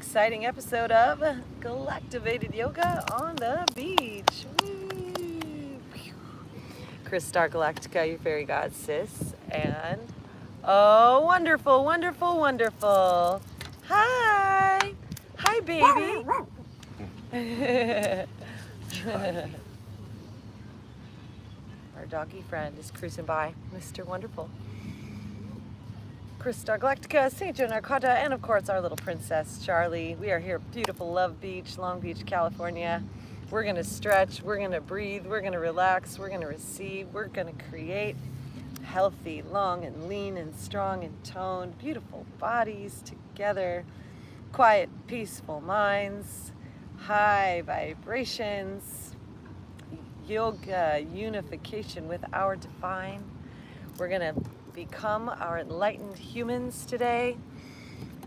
exciting episode of Galactivated Yoga on the beach. Woo. Chris Star Galactica, your fairy god sis, and oh, wonderful, wonderful, wonderful. Hi, hi, baby. Our doggy friend is cruising by, Mr. Wonderful. Chris Star Galactica, St. Joe Narcata, and of course our little princess Charlie. We are here at beautiful Love Beach, Long Beach, California. We're gonna stretch, we're gonna breathe, we're gonna relax, we're gonna receive, we're gonna create healthy, long and lean and strong and toned, beautiful bodies together, quiet, peaceful minds, high vibrations, yoga unification with our divine. We're gonna become our enlightened humans today.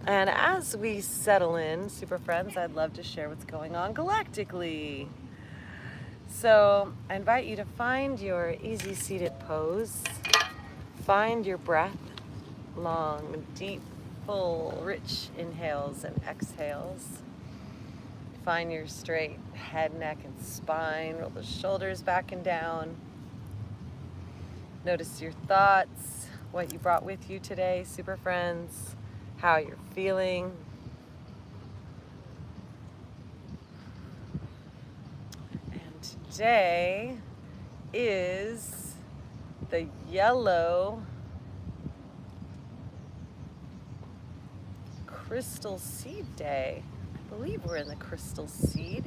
And as we settle in, super friends, I'd love to share what's going on galactically. So I invite you to find your easy seated pose. Find your breath, long, deep, full, rich inhales and exhales. Find your straight head, neck, and spine. Roll the shoulders back and down. Notice your thoughts, what you brought with you today, super friends, how you're feeling. And today is the yellow crystal seed day. I believe we're in the crystal seed.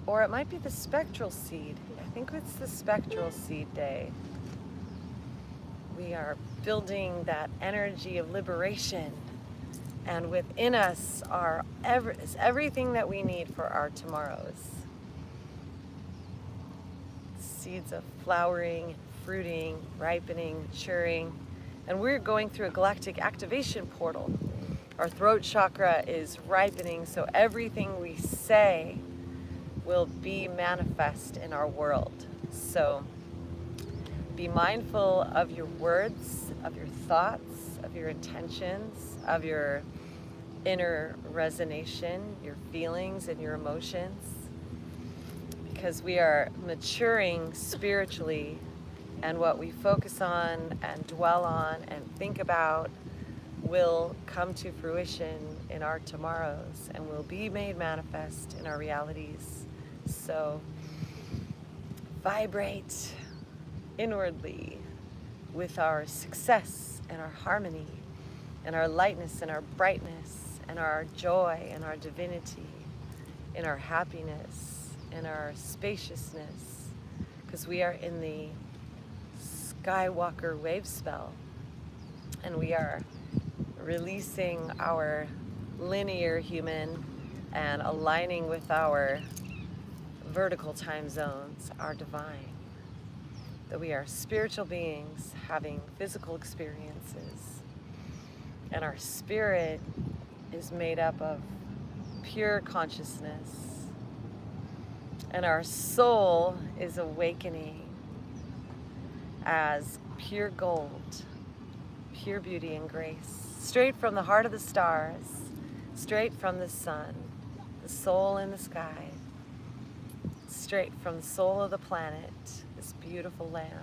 Or it might be the spectral seed. I think it's the spectral seed day. We are building that energy of liberation. And within us is everything that we need for our tomorrows. Seeds of flowering, fruiting, ripening, maturing. And we're going through a galactic activation portal. Our throat chakra is ripening, so everything we say will be manifest in our world. So be mindful of your words, of your thoughts, of your intentions, of your inner resonation, your feelings and your emotions, because we are maturing spiritually, and what we focus on and dwell on and think about will come to fruition in our tomorrows and will be made manifest in our realities. So vibrate inwardly with our success and our harmony and our lightness and our brightness and our joy and our divinity, in our happiness and our spaciousness, because we are in the Skywalker wave spell, and we are releasing our linear human and aligning with our vertical time zones, our divine. That we are spiritual beings having physical experiences, and our spirit is made up of pure consciousness, and our soul is awakening as pure gold, pure beauty and grace, straight from the heart of the stars, straight from the sun, the soul in the sky, straight from the soul of the planet, this beautiful land.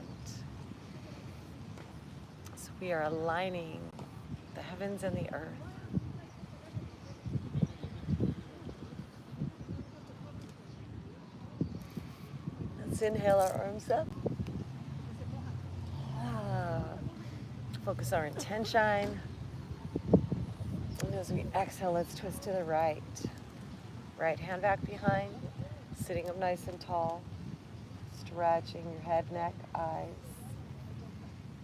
So we are aligning the heavens and the earth. Let's inhale our arms up. Focus our intention. And as we exhale, let's twist to the right. Right hand back behind. Sitting up nice and tall, stretching your head, neck, eyes,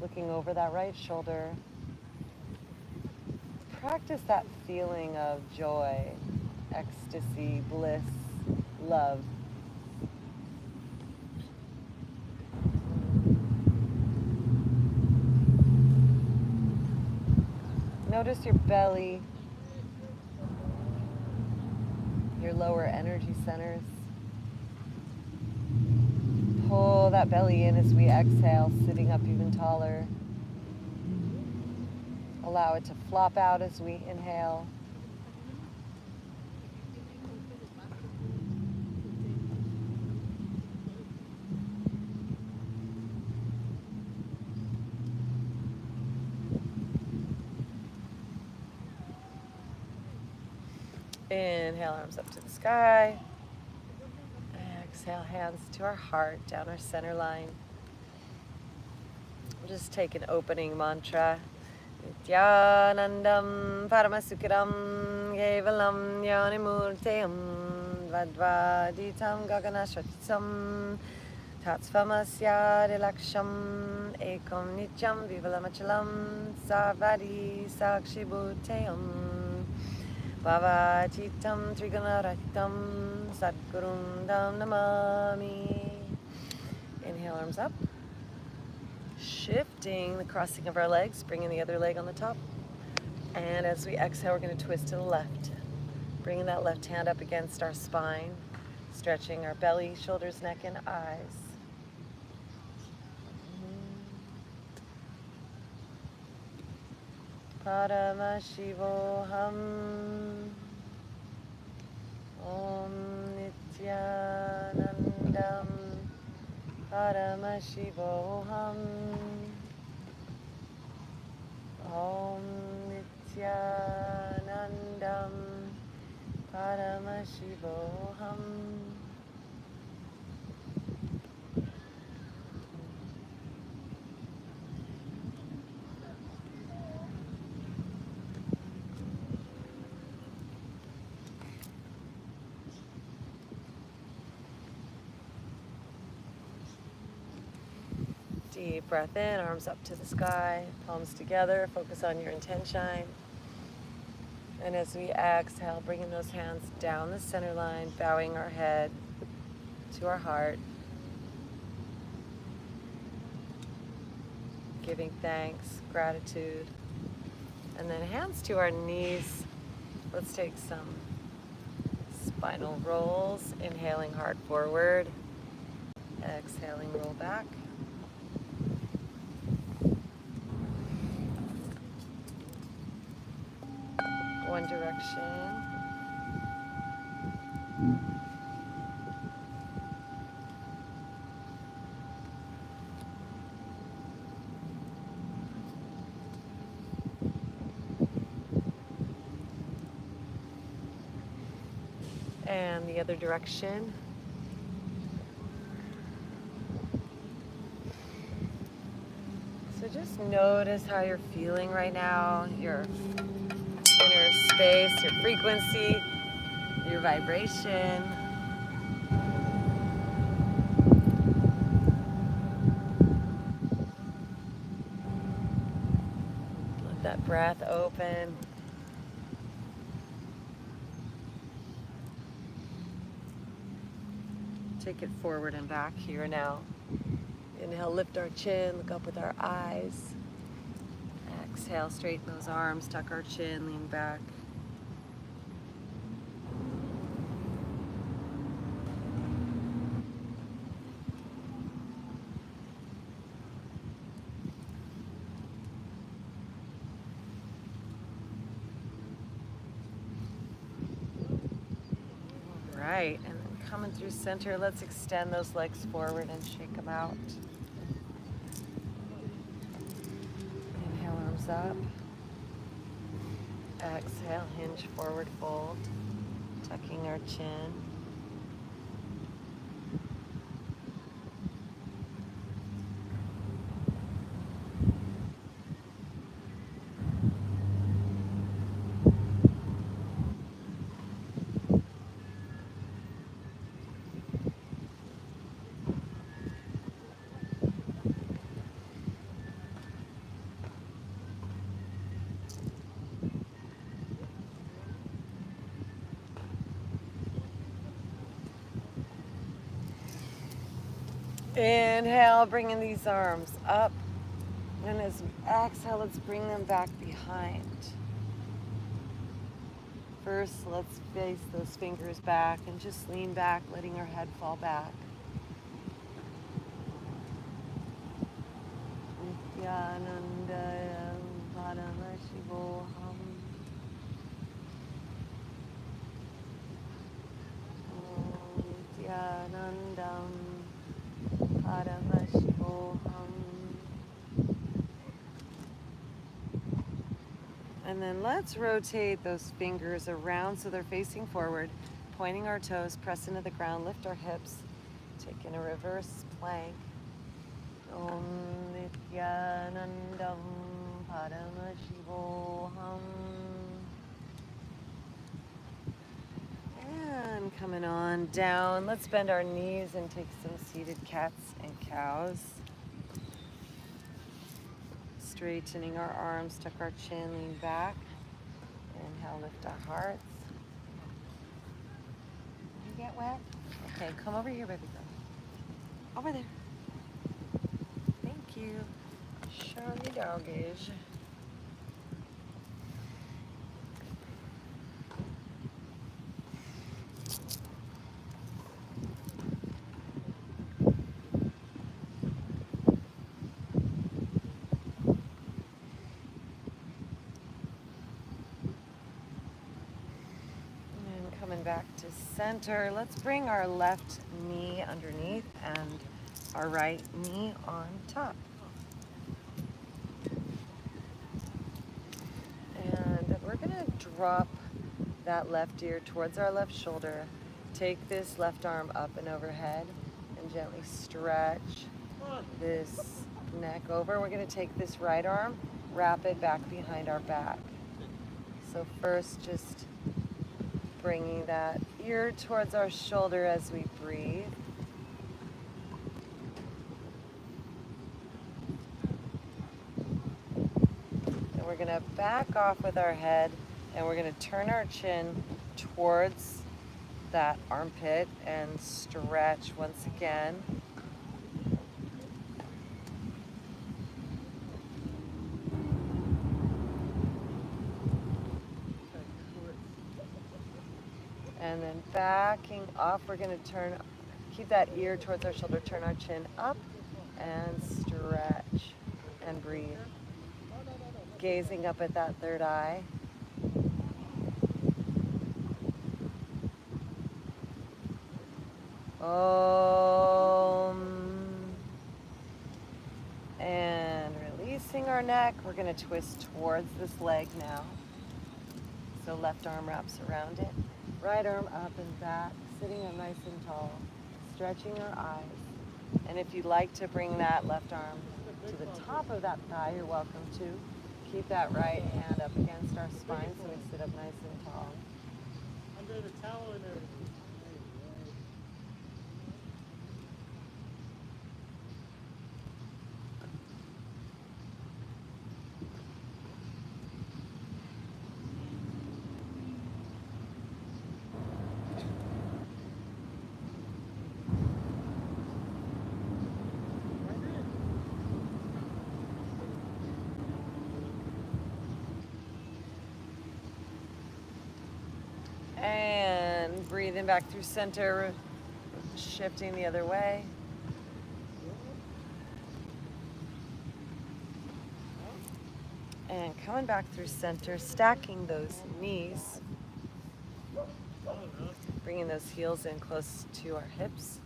looking over that right shoulder. Practice that feeling of joy, ecstasy, bliss, love. Notice your belly, your lower energy centers. Pull that belly in as we exhale, sitting up even taller. Allow it to flop out as we inhale. Inhale, arms up to the sky. Exhale, hands to our heart, down our center line. We'll just take an opening mantra. Nityanandam Paramasukhiram Kevalam Yanimurteyam Vadvaditam Gaganashvatisam Tatsvamasya Dilaksham Ekam Nityam Vivalamachalam Sarvadi Sakshibhuteyam Bhavachitam Trigunarahitam Sadgurum Dam Namami. Inhale, arms up. Shifting the crossing of our legs, bringing the other leg on the top. And as we exhale, we're going to twist to the left. Bringing that left hand up against our spine, stretching our belly, shoulders, neck, and eyes. Paramashivoham Om Nityanandam Paramashivoham Om Nityanandam Paramashivoham. Deep breath in, arms up to the sky, palms together, focus on your intention. And as we exhale, bringing those hands down the center line, bowing our head to our heart, giving thanks, gratitude, and then hands to our knees. Let's take some spinal rolls, inhaling heart forward, exhaling, roll back. One direction. And the other direction. So just notice how you're feeling right now, your inner space, your frequency, your vibration. Let that breath open. Take it forward and back here now. Inhale, lift our chin, look up with our eyes. Exhale, straighten those arms, tuck our chin, lean back. All right, and then coming through center, let's extend those legs forward and shake them out. Up. Exhale, hinge forward fold, tucking our chin. Inhale, bringing these arms up. And as we exhale, let's bring them back behind. First, let's face those fingers back and just lean back, letting our head fall back. Nityanandaya Padama Shivoham. Om Nityanandam Paramashivoham. And then let's rotate those fingers around so they're facing forward, pointing our toes, press into the ground, lift our hips, taking a reverse plank. Om Nityanandam Paramashivoham. And coming on down, let's bend our knees and take some seated cats and cows. Straightening our arms, tuck our chin, lean back. Inhale, lift our hearts. You get wet? Okay, come over here, baby girl. Over there. Thank you. Show me doggies. Coming back to center, let's bring our left knee underneath and our right knee on top. And we're gonna drop that left ear towards our left shoulder. Take this left arm up and overhead and gently stretch this neck over. We're gonna take this right arm, wrap it back behind our back. So first, just bringing that ear towards our shoulder as we breathe. And we're going to back off with our head, and we're going to turn our chin towards that armpit and stretch once again. And then backing off, we're going to keep that ear towards our shoulder, turn our chin up and stretch and breathe. Gazing up at that third eye. Om. And releasing our neck, we're going to twist towards this leg now. So left arm wraps around it. Right arm up and back, sitting up nice and tall, stretching our eyes. And if you'd like to bring that left arm to the top of that thigh, you're welcome to. Keep that right hand up against our spine so we sit up nice and tall. Under the towel and everything. And breathing back through center, shifting the other way. And coming back through center, stacking those knees. Bringing those heels in close to our hips.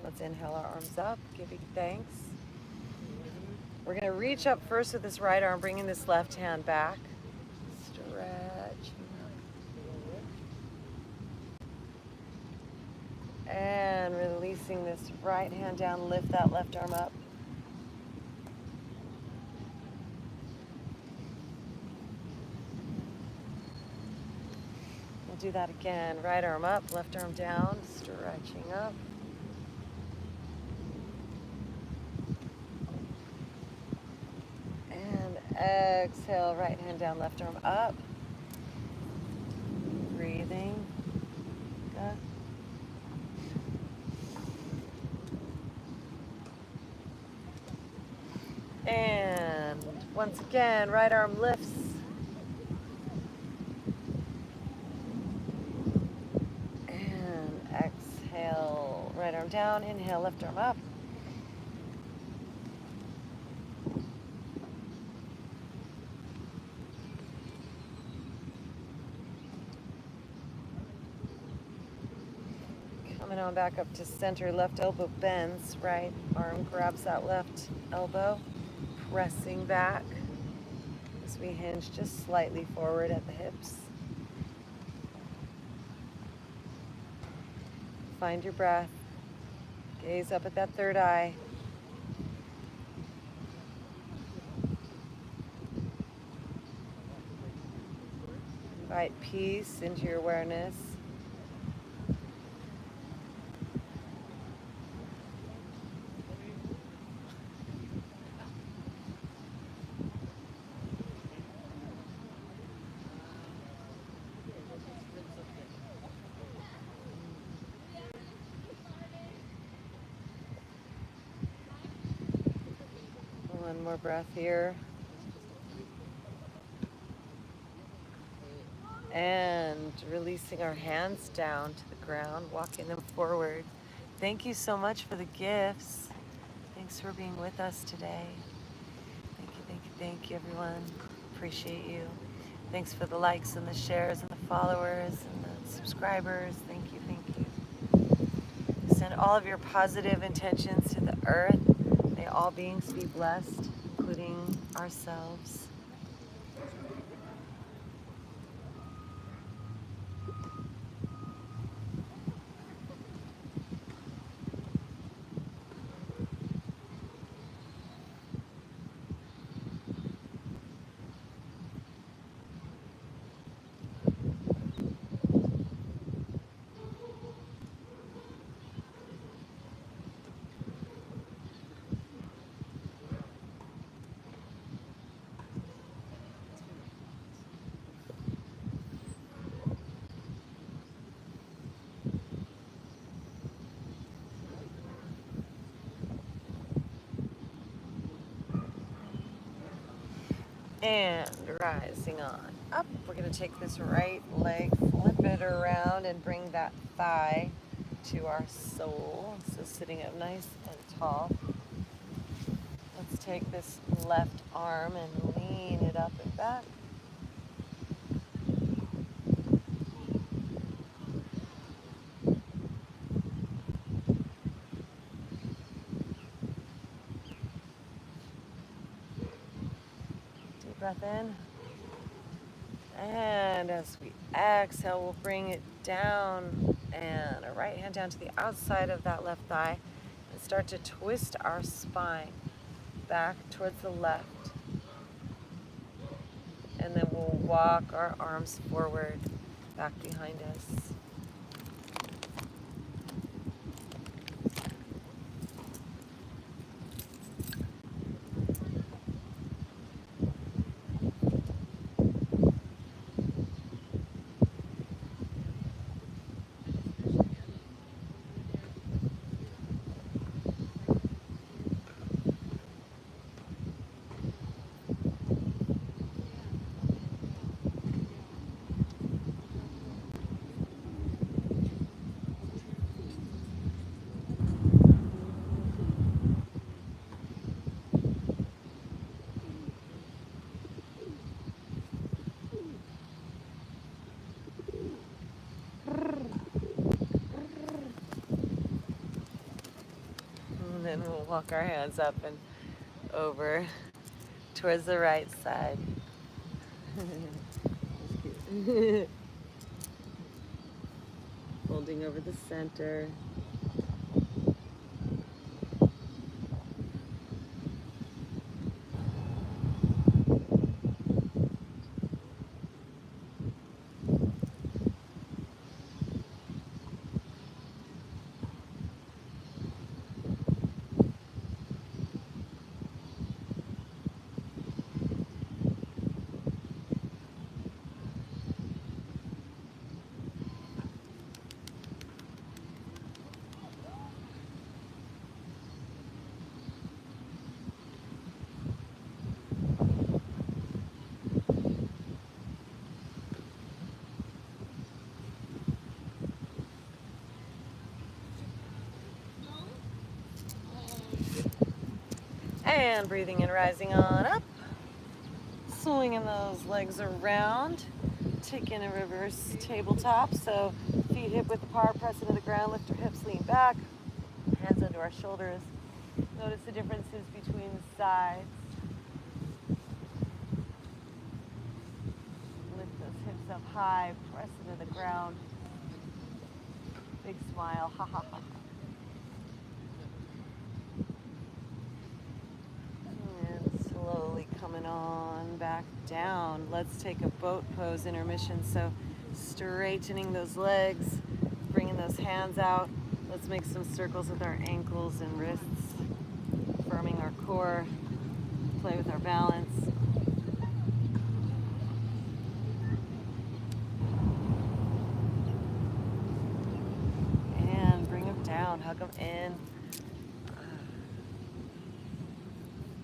Let's inhale our arms up, giving thanks. We're going to reach up first with this right arm, bringing this left hand back. Stretch. And releasing this right hand down, lift that left arm up. We'll do that again. Right arm up, left arm down, stretching up. And exhale, right hand down, left arm up. Breathing. Good. And once again, right arm lifts. And exhale, right arm down. Inhale, left arm up. Coming on back up to center, left elbow bends, right arm grabs that left elbow, pressing back as we hinge just slightly forward at the hips. Find your breath. Gaze up at that third eye. Invite peace into your awareness. One more breath here. And releasing our hands down to the ground, walking them forward. Thank you so much for the gifts. Thanks for being with us today. Thank you, everyone. Appreciate you. Thanks for the likes and the shares and the followers and the subscribers. Thank you. Send all of your positive intentions to the earth. May all beings be blessed, including ourselves. And rising on up, we're going to take this right leg, flip it around, and bring that thigh to our sole. So sitting up nice and tall. Let's take this left arm and lean it up and back. Deep breath in. And as we exhale, we'll bring it down and our right hand down to the outside of that left thigh and start to twist our spine back towards the left. And then we'll walk our arms forward, back behind us. And then we'll walk our hands up and over towards the right side. Folding over the center. And breathing in, rising on up. swinging those legs around, taking a reverse tabletop. So feet hip width apart, press into the ground, lift our hips, lean back, hands under our shoulders. Notice the differences between the sides. Lift those hips up high, press into the ground. Big smile, ha ha ha. And slowly coming on back down. Let's take a boat pose intermission. So straightening those legs, bringing those hands out. Let's make some circles with our ankles and wrists, firming our core, play with our balance. And bring them down, hug them in.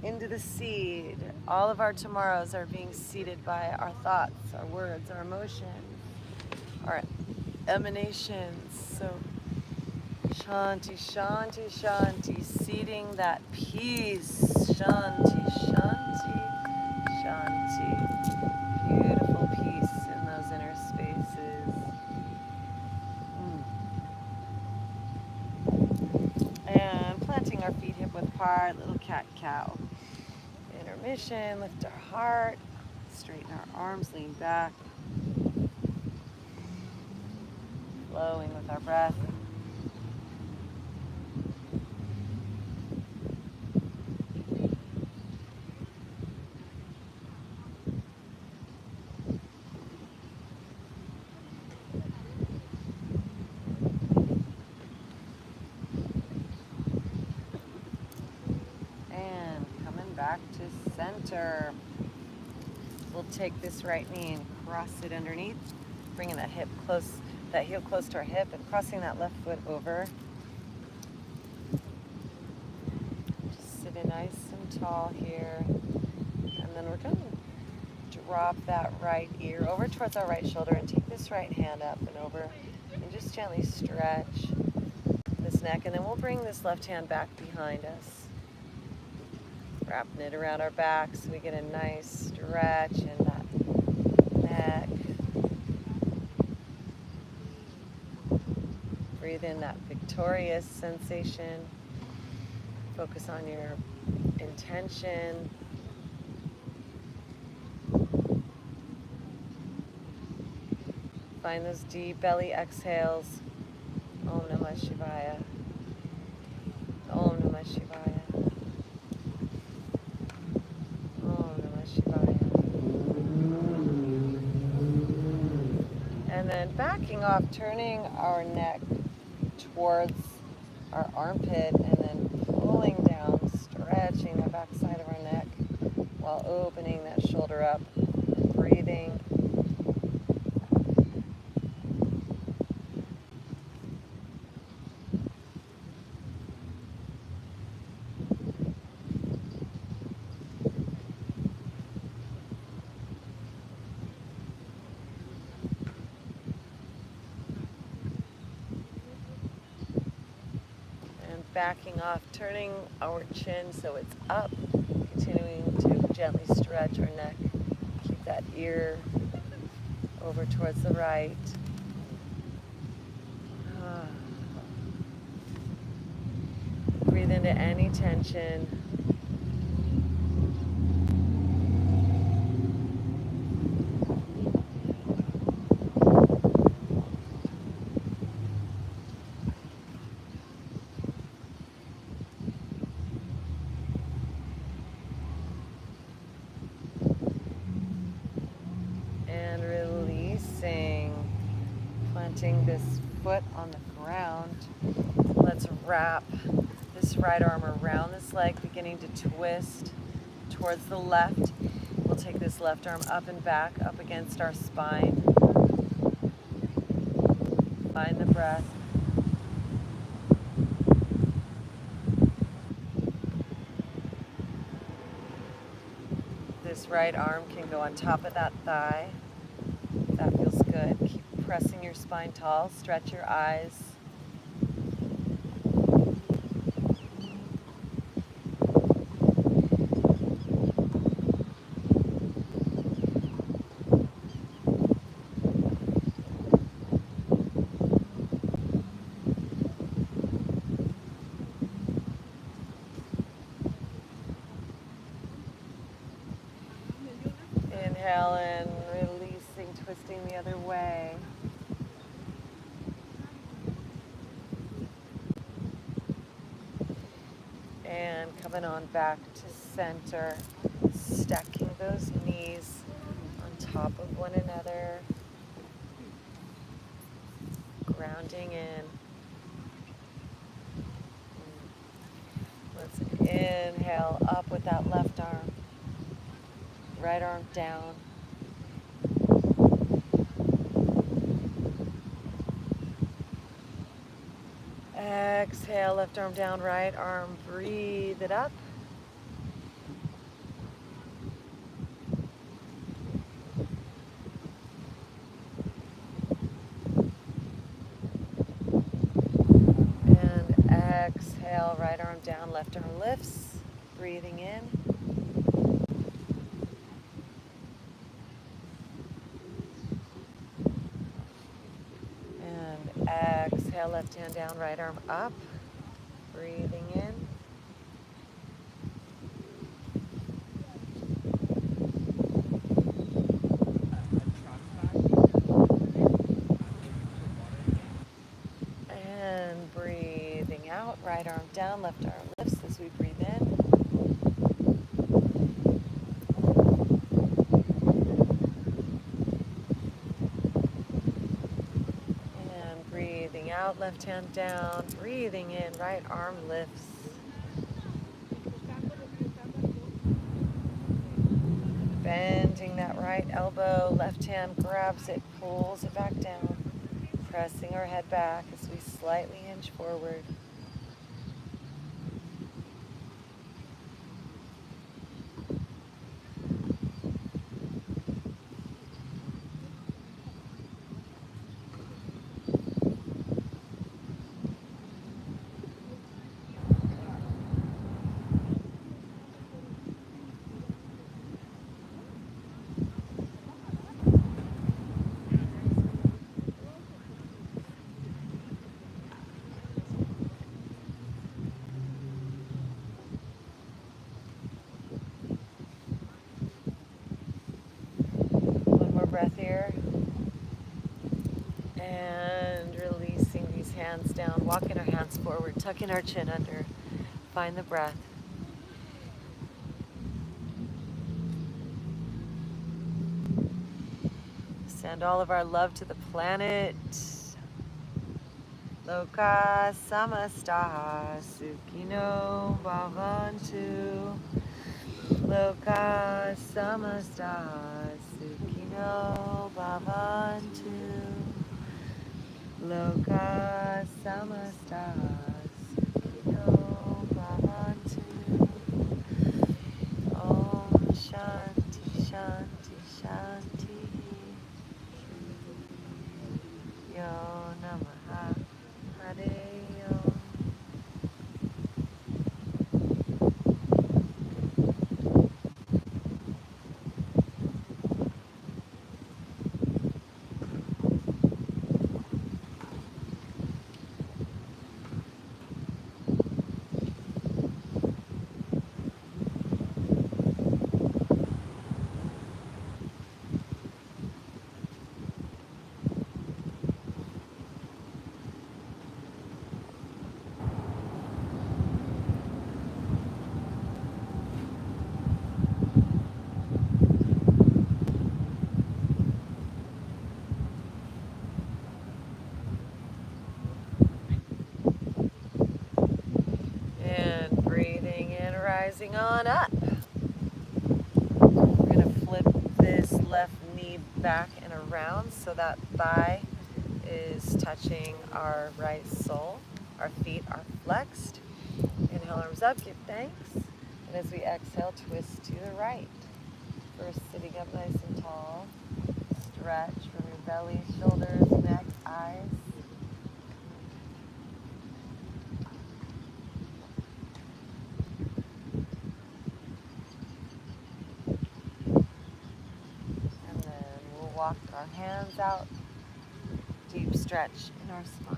Into the seed. All of our tomorrows are being seeded by our thoughts, our words, our emotions, our emanations. So Shanti, Shanti, Shanti, seeding that peace. Shanti, Shanti, Shanti. Beautiful peace in those inner spaces. And planting our feet hip width apart, little cat-cow. Intermission, lift our heart, straighten our arms, lean back. Flowing with our breath. Back to center. We'll take this right knee and cross it underneath, bringing that heel close to our hip and crossing that left foot over. Just sitting nice and tall here. And then we're going to drop that right ear over towards our right shoulder and take this right hand up and over and just gently stretch this neck. And then we'll bring this left hand back behind us, wrapping it around our back so we get a nice stretch in that neck. Breathe in that victorious sensation. Focus on your intention. Find those deep belly exhales. Om Namah Shivaya. Om Namah Shivaya. And then backing off, turning our neck towards our armpit and then pulling down, stretching the back side of our neck while opening that shoulder up and breathing. Backing off, turning our chin so it's up, continuing to gently stretch our neck. Keep that ear over towards the right. Breathe into any tension. Planting this foot on the ground. Let's wrap this right arm around this leg, beginning to twist towards the left. We'll take this left arm up and back, up against our spine. Find the breath. This right arm can go on top of that thigh. That feels good. Keep pressing your spine tall. Stretch your eyes. the other way. And coming on back to center, stacking those knees on top of one another, grounding in. Let's inhale up with that left arm, right arm down. Exhale, left arm down, right arm, breathe it up. And exhale, right arm down, left arm lifts, breathing in. And exhale, left hand down, right arm up, breathing in. And breathing out, right arm down, left arm lifts as we breathe in. And breathing out, left hand down, breathing in, right arm lifts. Bending that right elbow, left hand grabs it, pulls it back down, pressing our head back as we slightly hinge forward. Breath here, and releasing these hands down, walking our hands forward, tucking our chin under, find the breath. Send all of our love to the planet. Loka samasta sukhino bhavantu. Loka samasta sukhino bhavantu. Loka samasta sukhino bhavantu. Om shanti shanti shanti. Yo namaha hare yo. Rising on up. We're going to flip this left knee back and around so that thigh is touching our right sole. Our feet are flexed. Inhale, arms up, give thanks. And as we exhale, twist to the right. First, sitting up nice and tall. Stretch from your belly, shoulders, neck, eyes. Walk our hands out, deep stretch in our spine.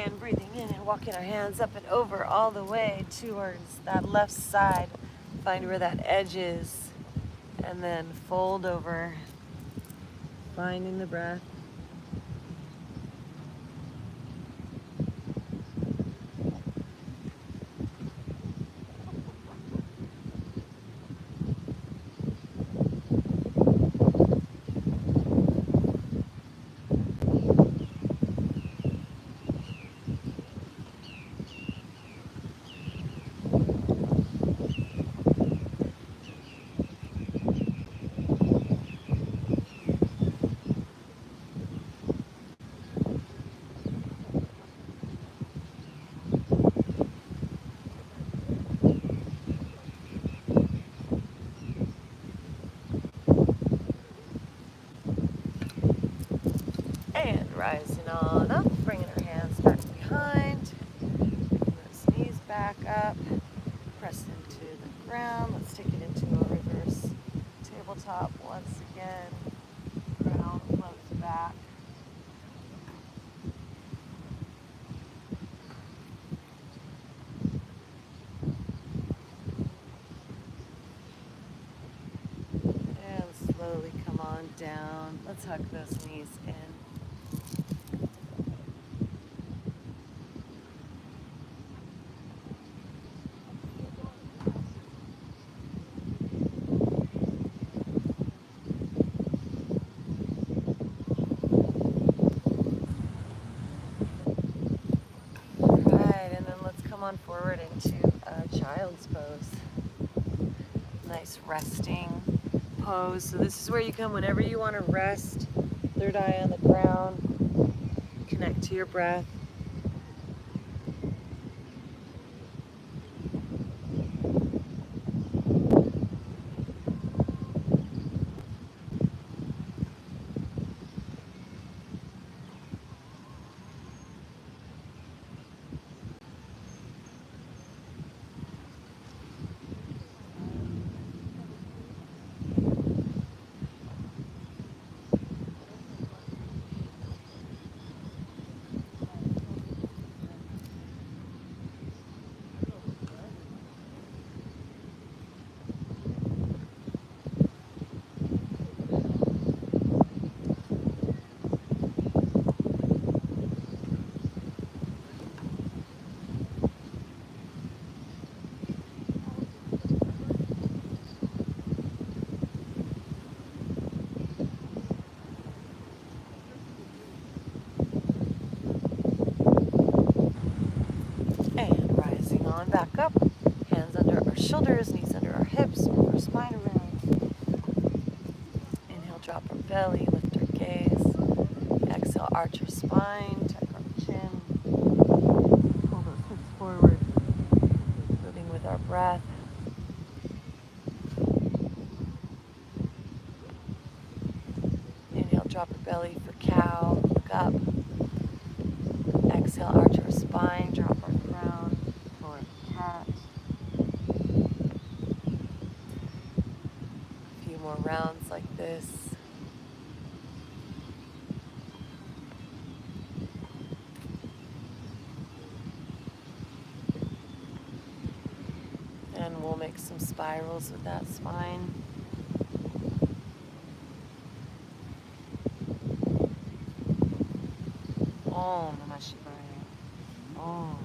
And breathing in and walking our hands up and over all the way towards that left side. Find where that edge is. And then fold over. Finding the breath. And rising on up, bringing our hands back behind, bringing those knees back up, press into the ground. Let's take it into a reverse tabletop once again. Ground floats back. And slowly come on down. Let's hug those knees in. On forward into a child's pose. Nice resting pose. So this is where you come whenever you want to rest. Third eye on the ground. Connect to your breath. Back up, hands under our shoulders, knees under our hips, move our spine around. Inhale, drop our belly, lift our gaze. Exhale, arch our spine, tuck our chin. Pull those hips forward, moving with our breath. Inhale, drop our belly for cow, look up. Exhale, arch our spine, drop our crown. A few more rounds like this. And we'll make some spirals with that spine. Om Namah Shivaya. Om.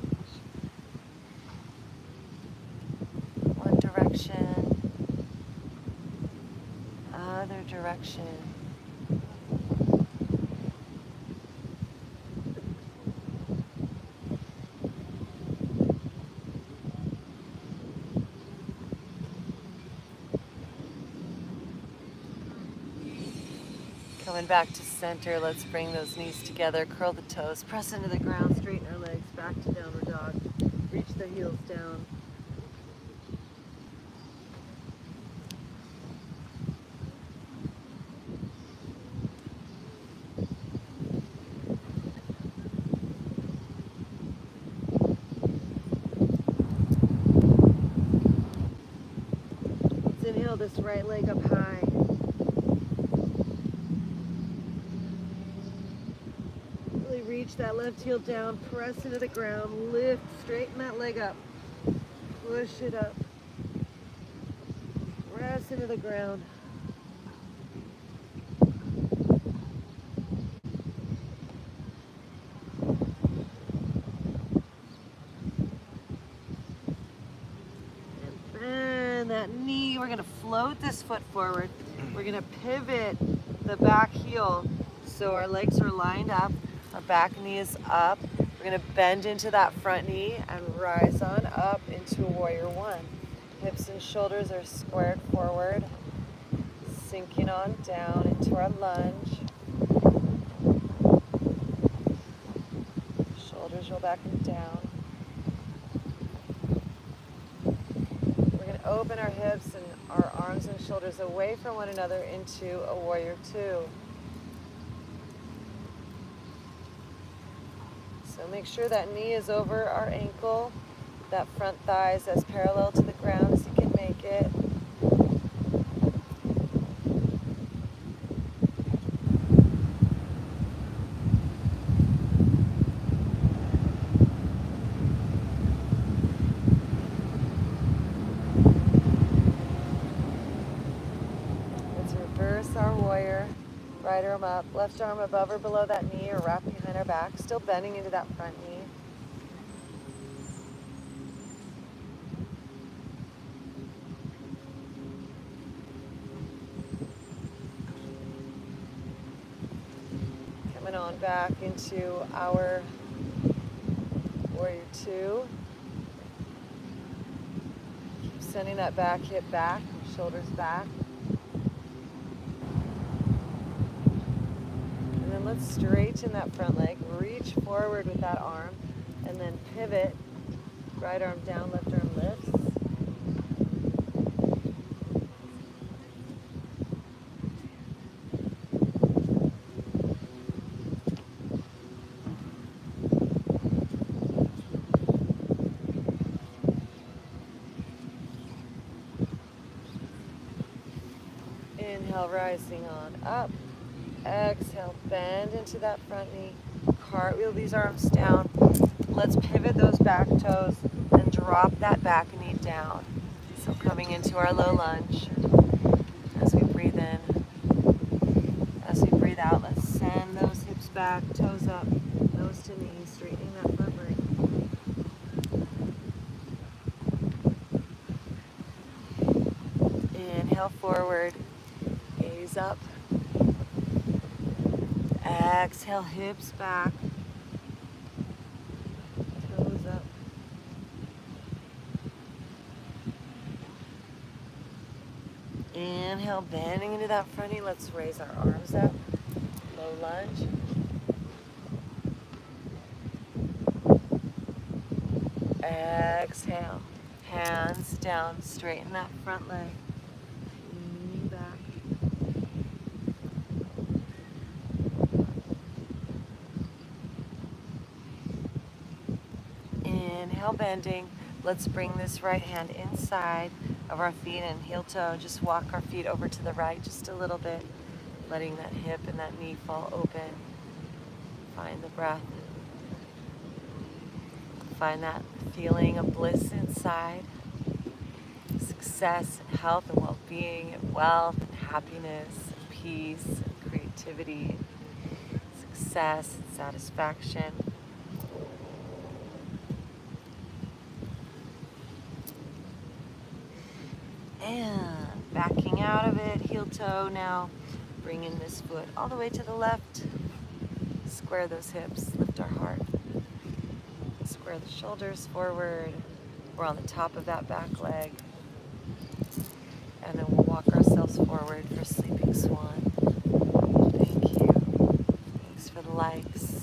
One direction, other direction. Coming back to center, let's bring those knees together, curl the toes, press into the ground, straighten our legs, back to downward dog. Reach the heels down. Let's inhale this right leg up high. reach that left heel down, press into the ground, lift, straighten that leg up, push it up, press into the ground. And bend that knee. We're gonna float this foot forward. We're gonna pivot the back heel so our legs are lined up, our back knee is up. We're gonna bend into that front knee and rise on up into a warrior one. Hips and shoulders are squared forward, sinking on down into our lunge. Shoulders roll back and down. We're gonna open our hips and our arms and shoulders away from one another into a warrior two. So make sure that knee is over our ankle, that front thigh is as parallel to the ground as you can make it. Let's reverse our warrior. Right arm up, left arm above or below that knee or wrapped behind our back, still bending into that front knee. Coming on back into our warrior two. Keep sending that back hip back, shoulders back. Let's straighten that front leg, reach forward with that arm, and then pivot, right arm down, left arm lifts. Inhale, rising on up. Exhale, bend into that front knee, cartwheel these arms down. Let's pivot those back toes and drop that back knee down. So coming into our low lunge. As we breathe in, as we breathe out, let's send those hips back, toes up, nose to knee, straightening that front leg. Inhale forward, gaze up. Exhale, hips back, toes up. Inhale, bending into that front knee. Let's raise our arms up, low lunge. Exhale, hands down, straighten that front leg. Lean back. Inhale, bending. Let's bring this right hand inside of our feet and heel toe. Just walk our feet over to the right just a little bit, letting that hip and that knee fall open. Find the breath. Find that feeling of bliss inside. Success and health and well-being and wealth and happiness and peace and creativity, success and satisfaction. And backing out of it, heel toe now, bringing this foot all the way to the left. Square those hips, lift our heart. Square the shoulders forward. We're on the top of that back leg. And then we'll walk ourselves forward for Sleeping Swan. Thank you. Thanks for the likes.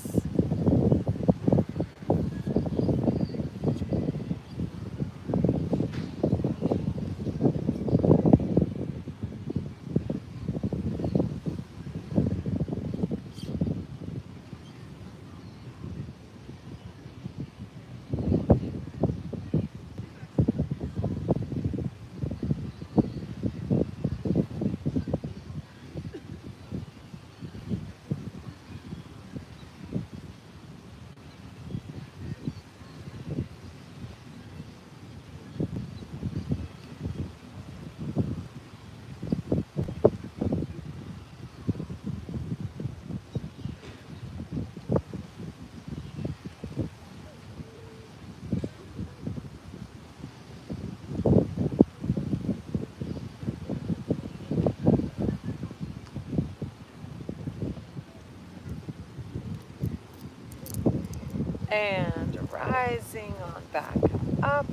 And rising on back up.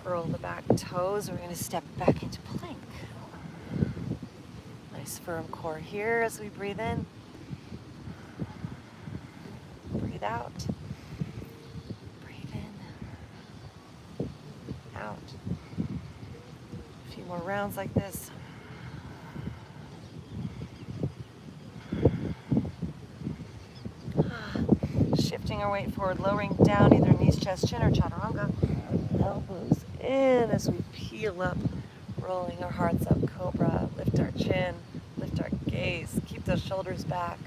Curl the back toes. We're going to step back into plank. Nice firm core here as we breathe in. Breathe out. Breathe in. Out. A few more rounds like this. Shifting our weight forward, lowering down either knees, chest, chin, or chaturanga. Elbows in as we peel up, rolling our hearts up, cobra. Lift our chin, lift our gaze, keep those shoulders back.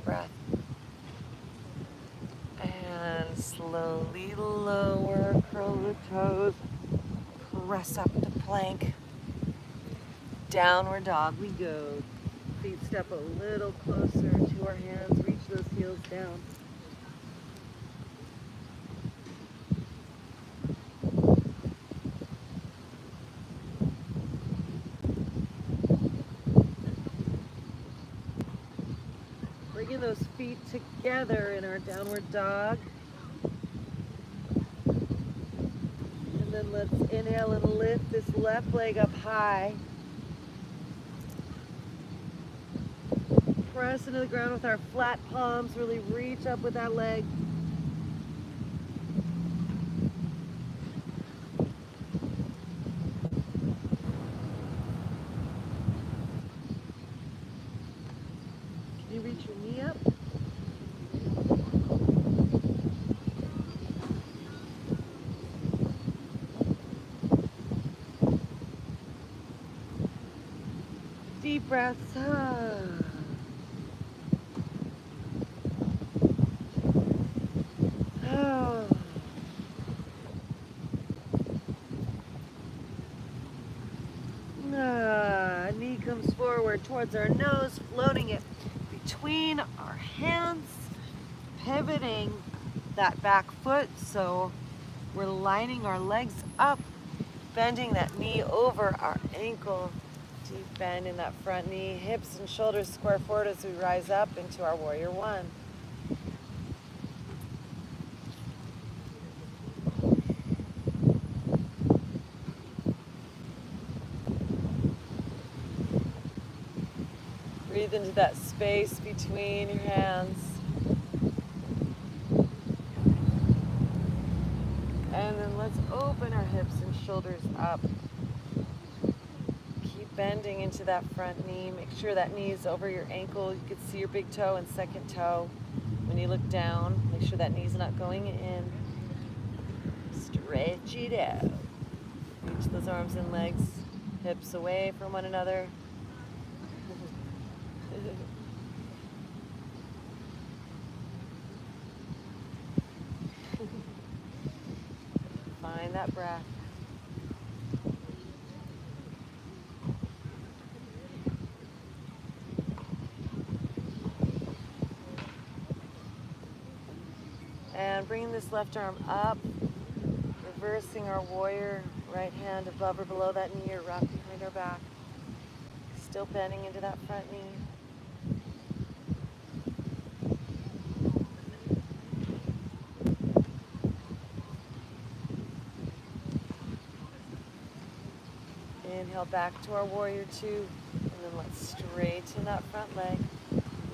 Breath. And slowly lower, curl the toes, press up to plank. Downward dog we go. Feet step a little closer to our hands, reach those heels down. Bringing those feet together in our downward dog. And then let's inhale and lift this left leg up high. Press into the ground with our flat palms. Really reach up with that leg. Can you reach your knee up? Deep breaths. Knee comes forward towards our nose, floating it between our hands, pivoting that back foot so we're lining our legs up, bending that knee over our ankle. Deep bend in that front knee, hips and shoulders square forward as we rise up into our warrior one. Breathe into that space between your hands. And then let's open our hips and shoulders up. Keep bending into that front knee. Make sure that knee is over your ankle. You can see your big toe and second toe. When you look down, make sure that knee's not going in. Stretch it out. Reach those arms and legs, hips away from one another. Find that breath. And bringing this left arm up, reversing our warrior, right hand above or below that knee or wrapped behind our back. Still bending into that front knee. Inhale back to our warrior two, and then let's straighten that front leg.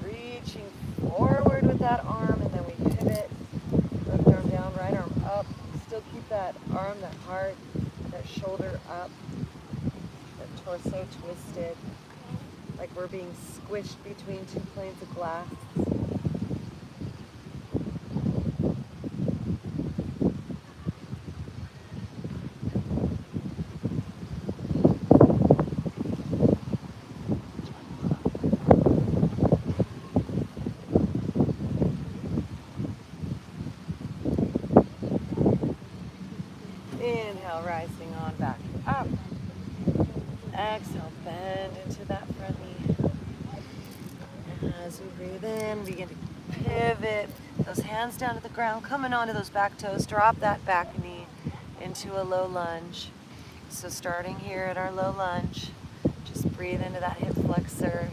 Reaching forward with that arm, and then we pivot. Left arm down, right arm up. Still keep that arm, that heart, that shoulder up. That torso twisted, like we're being squished between two planes of glass. Inhale, rising on back up. Exhale, bend into that front knee. And as we breathe in, begin to pivot those hands down to the ground, coming onto those back toes. Drop that back knee into a low lunge. So starting here at our low lunge, just breathe into that hip flexor.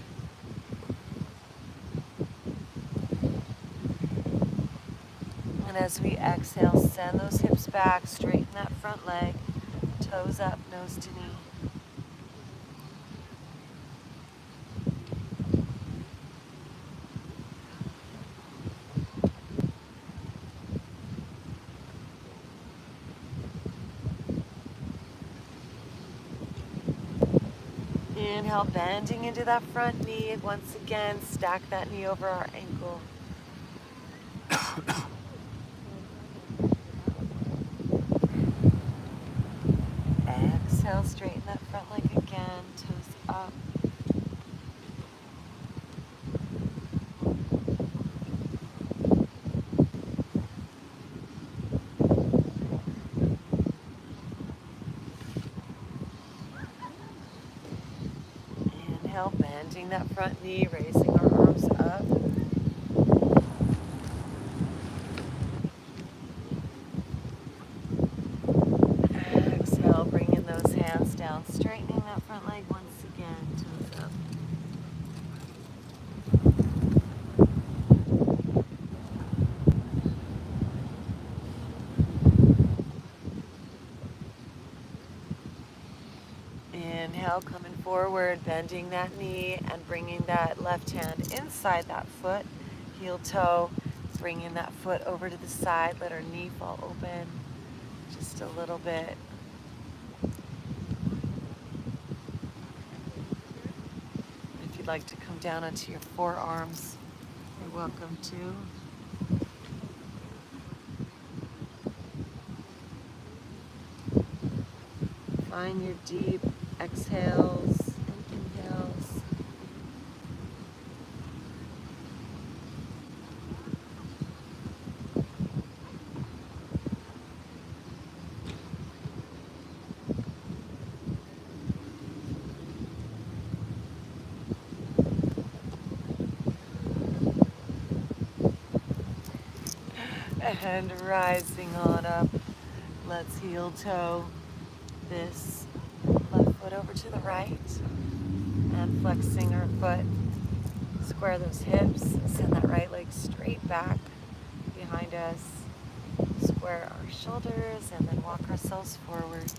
And as we exhale, send those hips back, straighten that front leg, toes up, nose to knee. Inhale, bending into that front knee. Once again, stack that knee over our ankle. Exhale, straighten that front leg again, toes up. Inhale, bending that front knee, raising our arms up. Exhale, bringing those hands down, straightening that front leg once again, toes up. Inhale, coming forward, bending that knee and bringing that left hand inside that foot, heel toe, bringing that foot over to the side, let our knee fall open just a little bit. If you'd like to come down onto your forearms, you're welcome to. Find your deep exhales and inhales. And rising on up, let's heel toe this left foot over to the right and flexing our foot. Square those hips, send that right leg straight back behind us. Square our shoulders and then walk ourselves forward.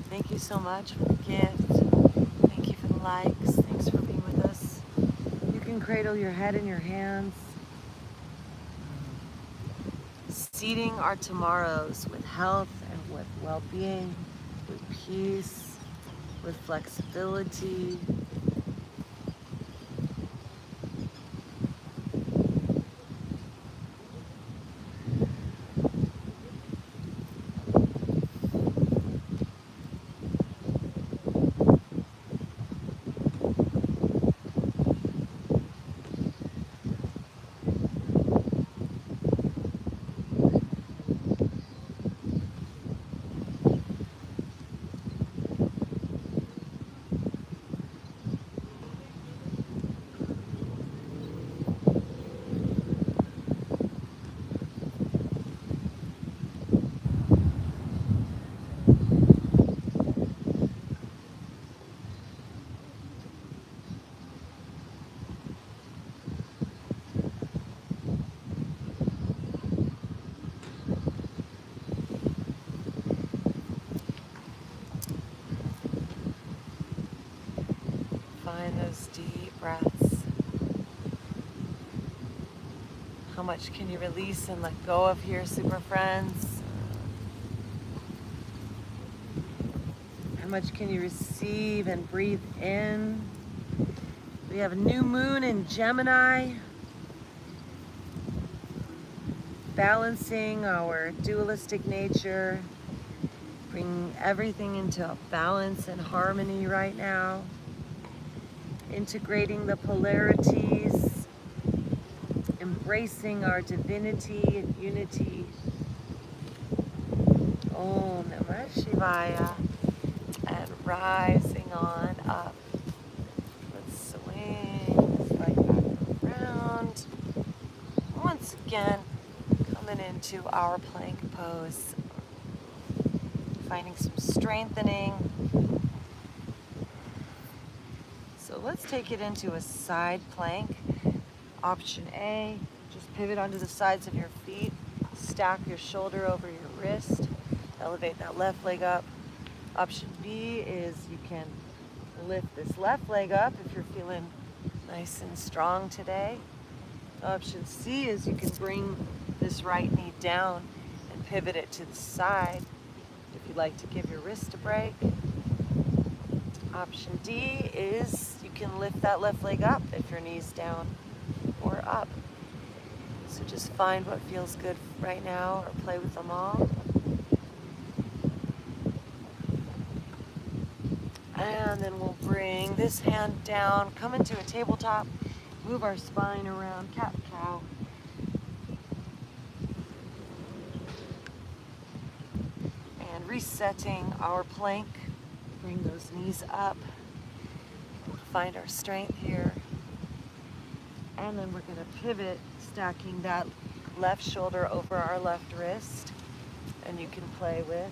Thank you so much for the gift. Thank you for the likes. Thanks for being with us. You can cradle your head in your hands. Seeding our tomorrows with health and with well-being, with peace, with flexibility. Find those deep breaths. How much can you release and let go of here, super friends? How much can you receive and breathe in? We have a new moon in Gemini, balancing our dualistic nature, bringing everything into balance and harmony right now. Integrating the polarities, embracing our divinity and unity. Om Namah Shivaya. And rising on up. again, coming into our plank pose, finding some strengthening. So let's take it into a side plank. Option A, just pivot onto the sides of your feet, stack your shoulder over your wrist, elevate that left leg up. Option B is you can lift this left leg up if you're feeling nice and strong today. Option C is you can bring this right knee down and pivot it to the side if you'd like to give your wrist a break. Option D is you can lift that left leg up if your knee's down or up. So just find what feels good right now or play with them all. And then we'll bring this hand down, come into a tabletop, move our spine around, cat-cow. And resetting our plank, bring those knees up, find our strength here. And then we're going to pivot, stacking that left shoulder over our left wrist. And you can play with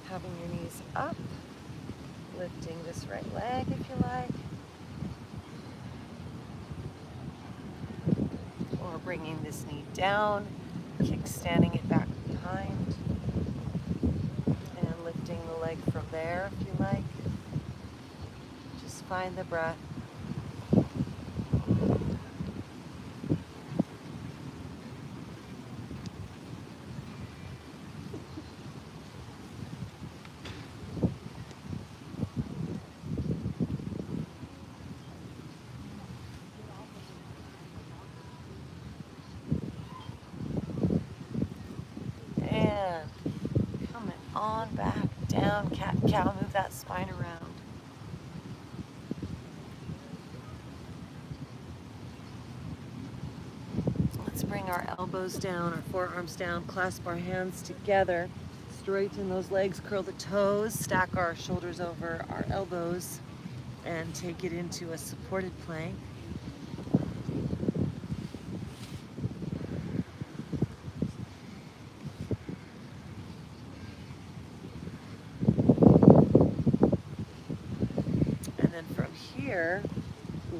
having your knees up, lifting this right leg if you like, or bringing this knee down, kickstanding it back behind, and lifting the leg from there if you like. Just find the breath. On back, down, cat-cow, move that spine around. Let's bring our elbows down, our forearms down, clasp our hands together, straighten those legs, curl the toes, stack our shoulders over our elbows, and take it into a supported plank.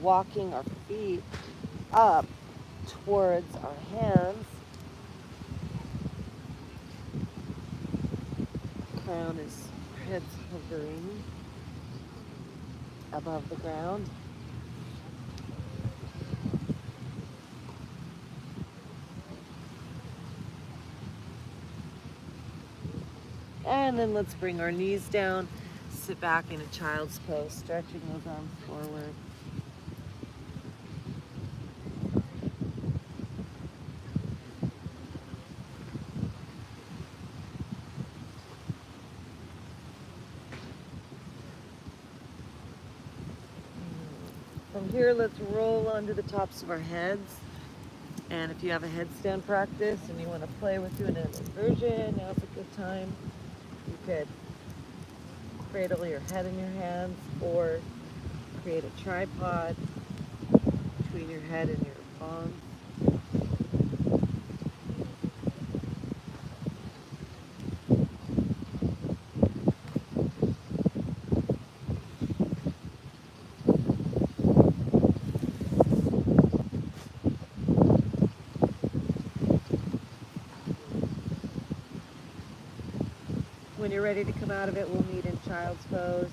Walking our feet up towards our hands. Crown is heads hovering above the ground. And then let's bring our knees down, sit back in a child's pose, stretching those arms forward. From here, let's roll onto the tops of our heads. And if you have a headstand practice and you want to play with doing an inversion, now's a good time. You could cradle your head in your hands or create a tripod between your head and your palms. When you're ready to come out of it, we'll meet in child's pose.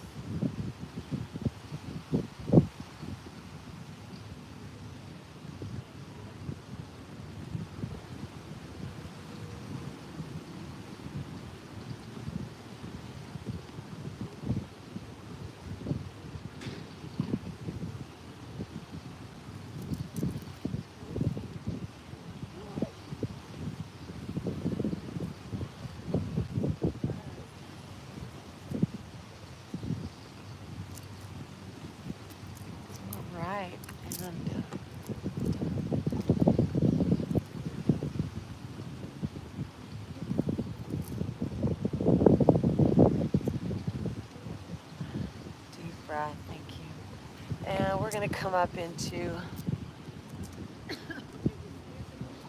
Thank you. And we're going to come up into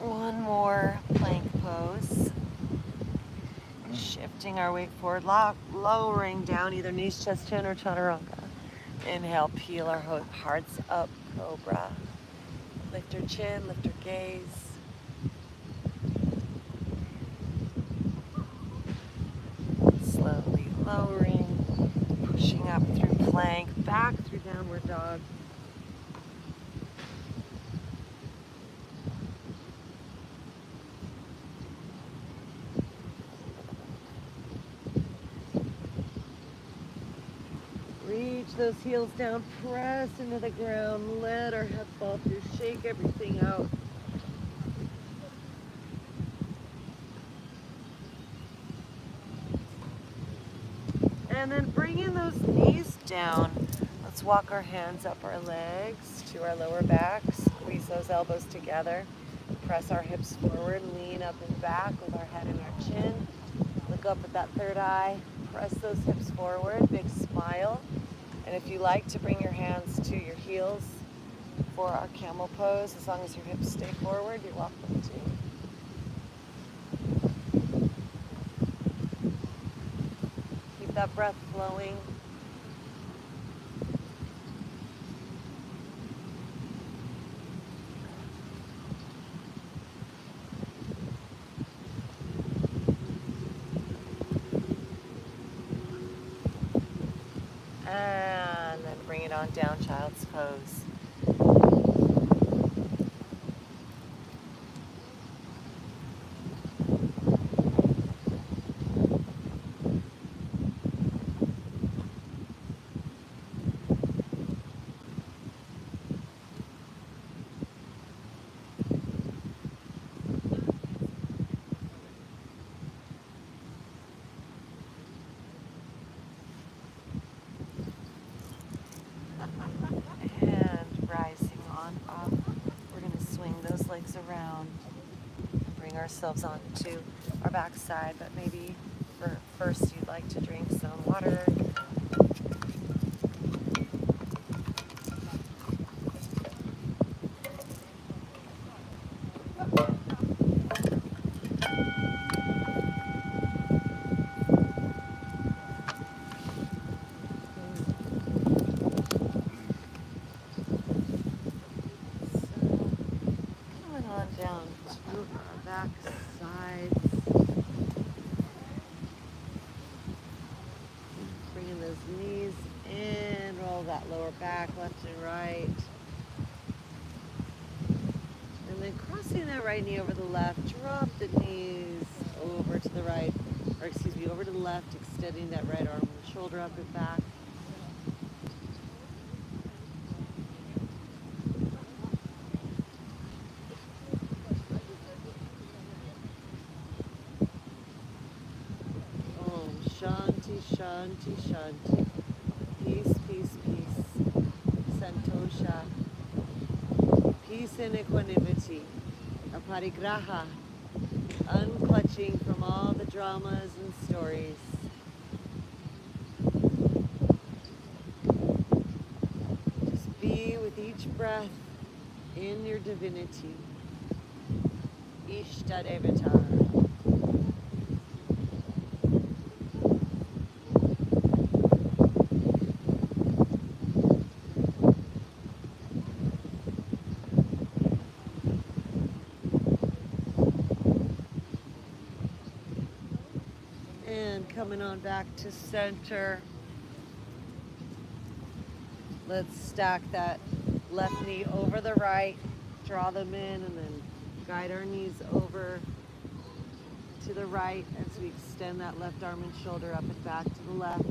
One more plank pose. Shifting our weight forward, lowering down either knees, chest, chin, or chaturanga. Inhale, peel our hearts up, cobra. Lift your chin, lift your gaze. Slowly lowering, pushing up through plank, back through downward dog. Reach those heels down, press into the ground, let our head fall through, shake everything out. And then bringing those knees down, let's walk our hands up our legs to our lower back, squeeze those elbows together, press our hips forward, lean up and back with our head and our chin. Look up at that third eye, press those hips forward, big smile. And if you like to bring your hands to your heels for our camel pose, as long as your hips stay forward, you're welcome to. Keep that breath flowing. And then bring it on down, child's pose. And rising on up, we're going to swing those legs around, bring ourselves onto our back side, but maybe first you'd like to drink some water. Down to our back sides. Bringing those knees in, roll that lower back left and right. And then crossing that right knee over the left, drop the knees over to the right, or excuse me, over to the left, extending that right arm and shoulder up and back. Shanti, shanti, shanti. Peace, peace, peace. Santosha. Peace and equanimity. Aparigraha. Unclutching from all the dramas and stories. Just be with each breath in your divinity. Ishtadevatar. Coming on back to center. Let's stack that left knee over the right, draw them in, and then guide our knees over to the right as we extend that left arm and shoulder up and back to the left.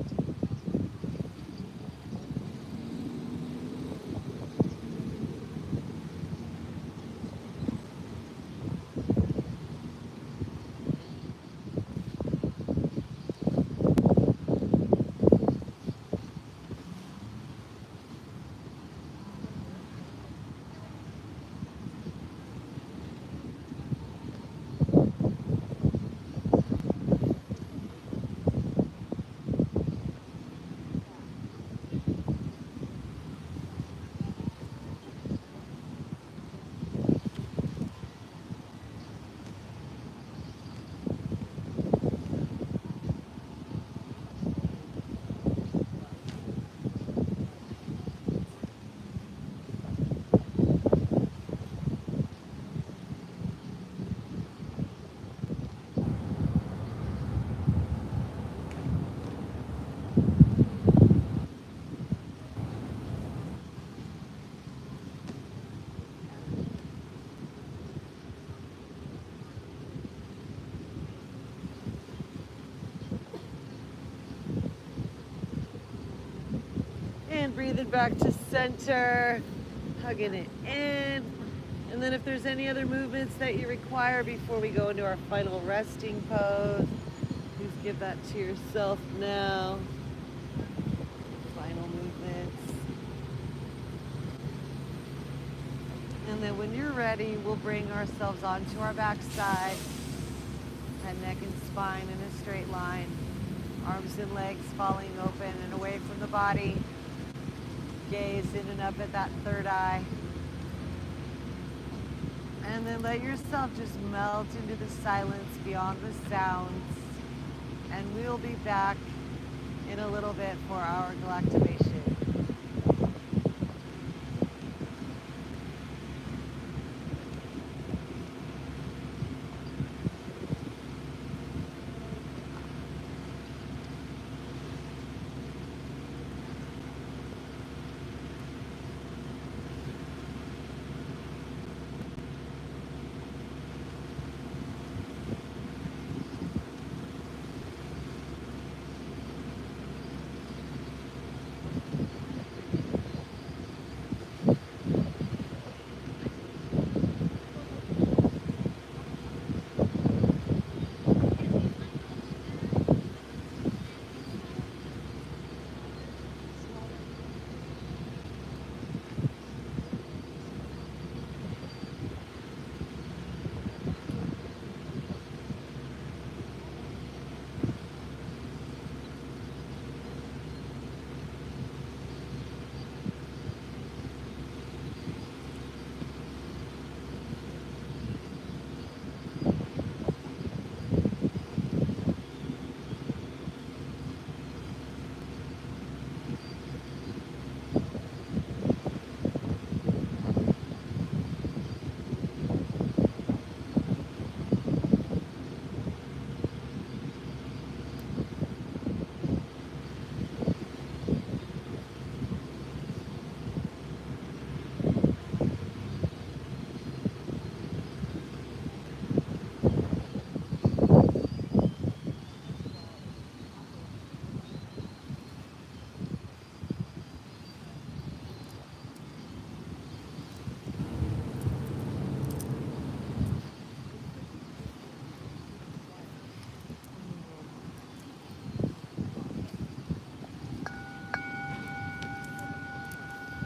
breathing back to center, hugging it in. And then if there's any other movements that you require before we go into our final resting pose, please give that to yourself now. Final movements. And then when you're ready, we'll bring ourselves onto our backside. Head, neck, and spine in a straight line. Arms and legs falling open and away from the body. Gaze in and up at that third eye. And then let yourself just melt into the silence beyond the sounds. And we'll be back in a little bit for our galactivation.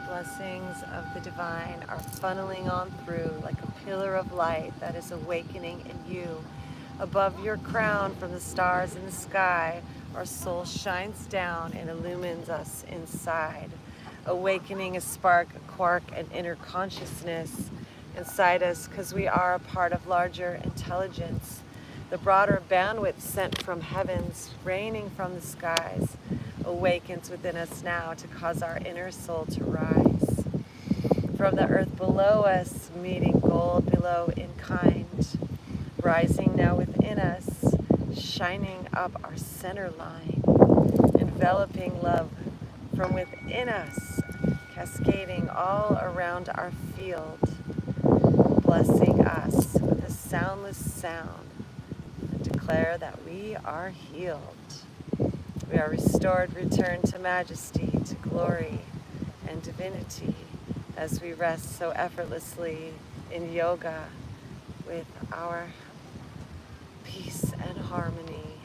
Blessings of the divine are funneling on through like a pillar of light that is awakening in you. Above your crown from the stars in the sky, our soul shines down and illumines us inside, awakening a spark, a quark, an inner consciousness inside us because we are a part of larger intelligence. The broader bandwidth sent from heavens, raining from the skies, awakens within us now to cause our inner soul to rise. From the earth below us, meeting gold below in kind, rising now within us, shining up our center line, enveloping love from within us, cascading all around our field, blessing us with a soundless sound, and declare that we are healed. We are restored, returned to majesty, to glory and divinity as we rest so effortlessly in yoga with our peace and harmony,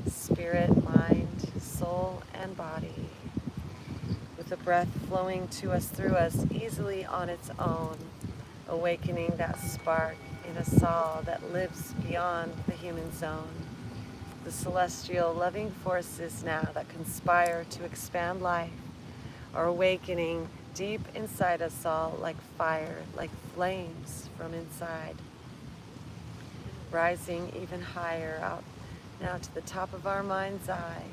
spirit, mind, soul, and body, with the breath flowing to us, through us, easily on its own, awakening that spark in us all that lives beyond the human zone. The celestial loving forces now that conspire to expand life are awakening deep inside us all like fire, like flames from inside, rising even higher out now to the top of our mind's eye,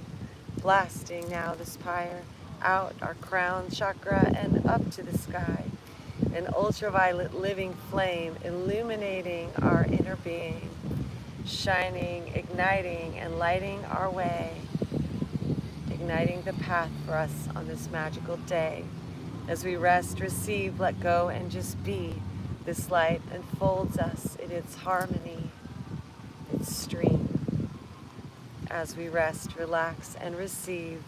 blasting now this fire out our crown chakra and up to the sky, an ultraviolet living flame illuminating our inner being, shining, igniting, and lighting our way, igniting the path for us on this magical day. As we rest, receive, let go, and just be, this light enfolds us in its harmony, its stream. As we rest, relax, and receive,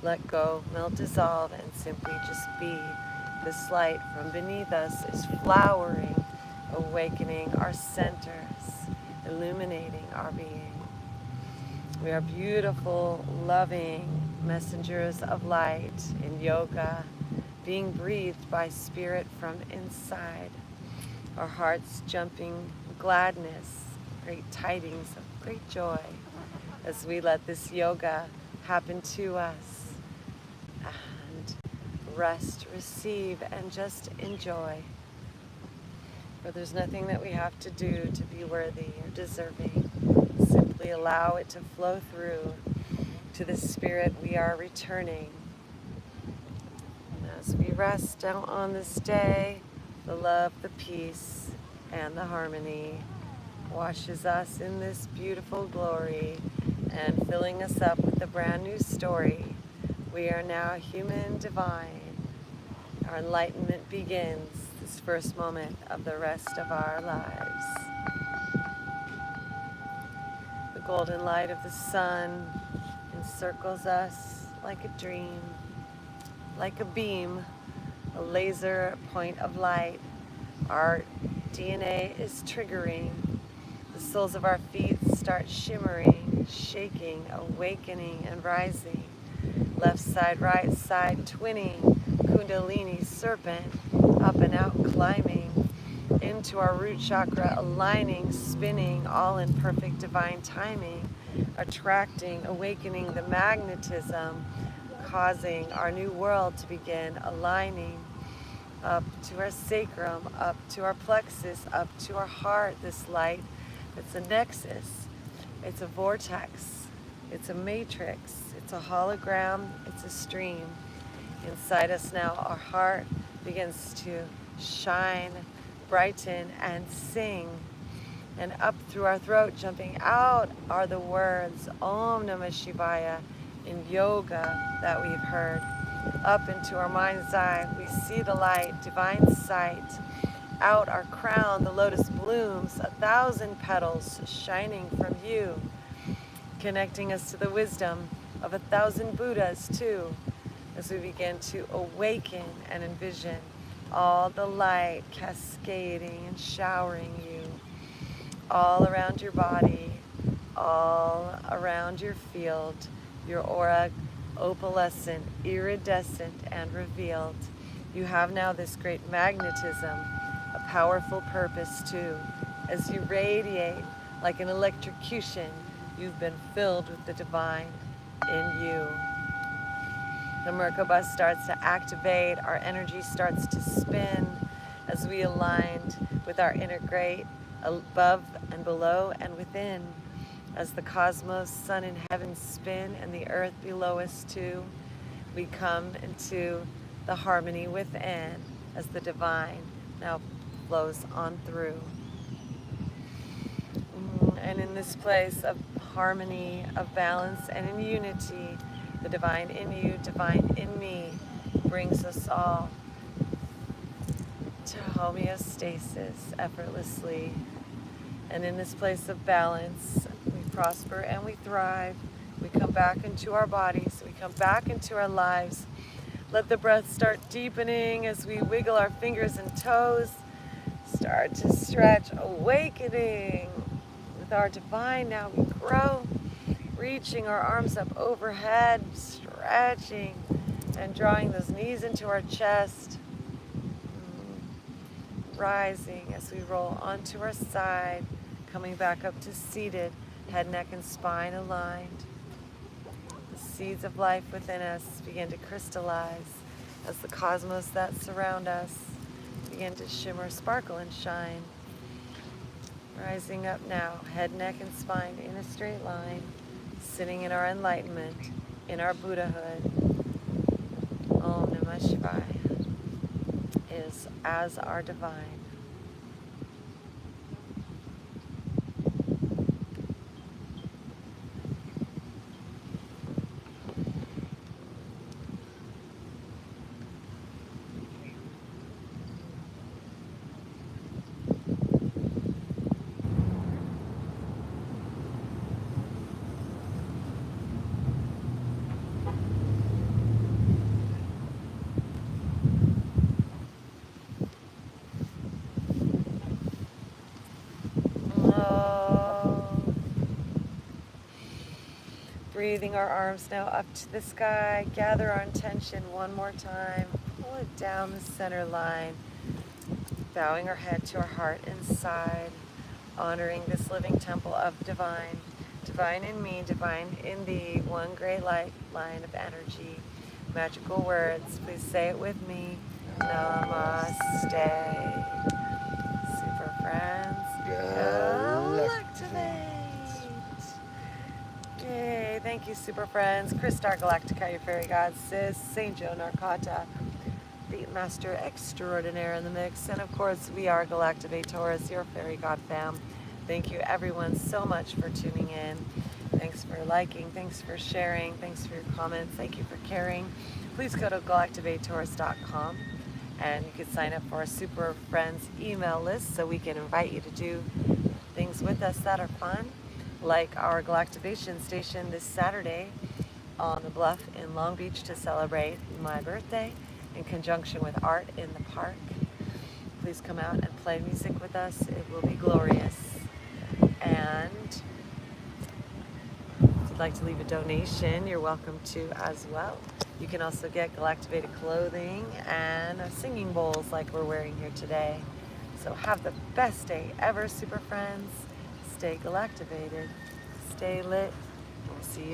let go, melt, dissolve, and simply just be. This light from beneath us is flowering, awakening our centers, illuminating our being. We are beautiful, loving messengers of light in yoga, being breathed by spirit from inside. Our hearts jumping gladness, great tidings of great joy as we let this yoga happen to us. And rest, receive, and just enjoy. For there's nothing that we have to do to be worthy or deserving. Simply allow it to flow through to the spirit we are returning. And as we rest out on this day, the love, the peace, and the harmony washes us in this beautiful glory and filling us up with a brand new story. We are now human divine. Our enlightenment begins this first moment of the rest of our lives. The golden light of the sun encircles us like a dream, like a beam, a laser point of light. Our DNA is triggering. The soles of our feet start shimmering, shaking, awakening, and rising. Left side, right side, twinning, kundalini serpent, up and out climbing, into our root chakra, aligning, spinning, all in perfect divine timing, attracting, awakening the magnetism, causing our new world to begin aligning up to our sacrum, up to our plexus, up to our heart. This light, it's a nexus, it's a vortex, it's a matrix, it's a hologram, it's a stream. Inside us now, our heart begins to shine, brighten, and sing. And up through our throat, jumping out, are the words Om Namah Shivaya in yoga that we've heard. Up into our mind's eye, we see the light, divine sight. Out our crown, the lotus blooms, 1,000 petals shining from you, connecting us to the wisdom of 1,000 Buddhas too, as we begin to awaken and envision all the light cascading and showering you all around your body, all around your field, your aura opalescent, iridescent, and revealed. You have now this great magnetism, a powerful purpose too. As you radiate like an electrocution, you've been filled with the divine in you. The Merkaba starts to activate, our energy starts to spin as we aligned with our inner great, above and below and within. As the cosmos, sun and heaven spin and the earth below us too, we come into the harmony within as the divine now flows on through. And in this place of harmony, of balance, and in unity, the divine in you, divine in me, brings us all to homeostasis effortlessly. And in this place of balance, we prosper and we thrive. We come back into our bodies. We come back into our lives. Let the breath start deepening as we wiggle our fingers and toes. Start to stretch, awakening. With our divine, now we grow, reaching our arms up overhead, stretching, and drawing those knees into our chest. Rising as we roll onto our side, coming back up to seated, head, neck, and spine aligned. The seeds of life within us begin to crystallize as the cosmos that surround us begin to shimmer, sparkle, and shine. Rising up now, head, neck, and spine in a straight line, sitting in our enlightenment, in our Buddhahood. Om Namah Shivaya is as our divine. Breathing our arms now up to the sky. Gather our intention one more time. Pull it down the center line. Bowing our head to our heart inside. Honoring this living temple of divine. Divine in me, divine in thee. One great light line of energy. Magical words. Please say it with me. Namaste. Super friends. Galactivate. Yay, thank you, super friends. Star Galactica, your fairy god, Sis, Saint Joan Arcata, Beatmaster extraordinaire in the mix, and of course, we are Galactivators, your fairy god fam. Thank you, everyone, so much for tuning in. Thanks for liking, thanks for sharing, thanks for your comments, thank you for caring. Please go to galactivators.com and you can sign up for our super friends email list so we can invite you to do things with us that are fun, like our Galactivation Station this Saturday on the Bluff in Long Beach to celebrate my birthday in conjunction with Art in the Park. Please come out and play music with us. It will be glorious. And if you'd like to leave a donation, you're welcome to as well. You can also get Galactivated clothing and singing bowls like we're wearing here today. So have the best day ever, super friends. Stay galactivated, stay lit, we'll see you